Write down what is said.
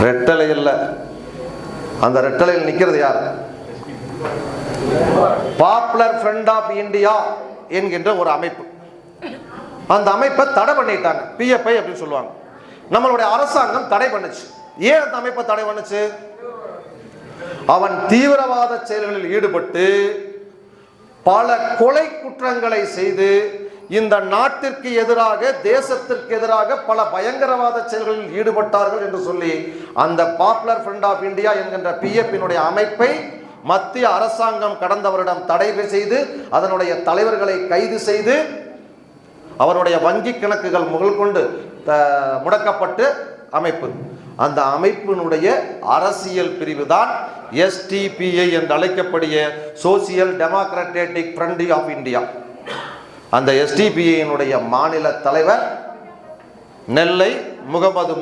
ரெட்டலை இல்ல, அந்த ரெட்டலையில் நிற்கிறது யார்? பாப்புலர் ஃப்ரண்ட் ஆஃப் இந்தியா என்கின்ற ஒரு அமைப்பு. அந்த அமைப்பை தடை பண்ணிட்டாங்க, பிஎஃப்ஐ அப்படின்னு சொல்லுவாங்க. நம்மளுடைய அரசாங்கம் தடை பண்ணுச்சு. ஏன் அந்த அமைப்பை தடை பண்ணுச்சு? அவன் தீவிரவாத செயல்களில் ஈடுபட்டு பல கொலை குற்றங்களை செய்து இந்த நாட்டிற்கு எதிராக, தேசத்திற்கு எதிராக பல பயங்கரவாத செயல்களில் ஈடுபட்டார்கள் என்று சொல்லி அந்த பாப்புலர் ஃப்ரண்ட் ஆஃப் இந்தியா என்கின்ற பிஎஃப்பினுடைய அமைப்பை மத்திய அரசாங்கம் கடந்த வருடம் தடை செய்து அதனுடைய தலைவர்களை கைது செய்து அவருடைய வங்கி கணக்குகள் முதல் கொண்டு முடக்கப்பட்டு அமைப்பு. அந்த அமைப்பினுடைய அரசியல் பிரிவு தான் எஸ்டிபிஐ என்று அழைக்கப்படிய social democratic front of India. அந்த எஸ்டிபிஐயினுடைய மாநில தலைவர் நெல்லை முகமது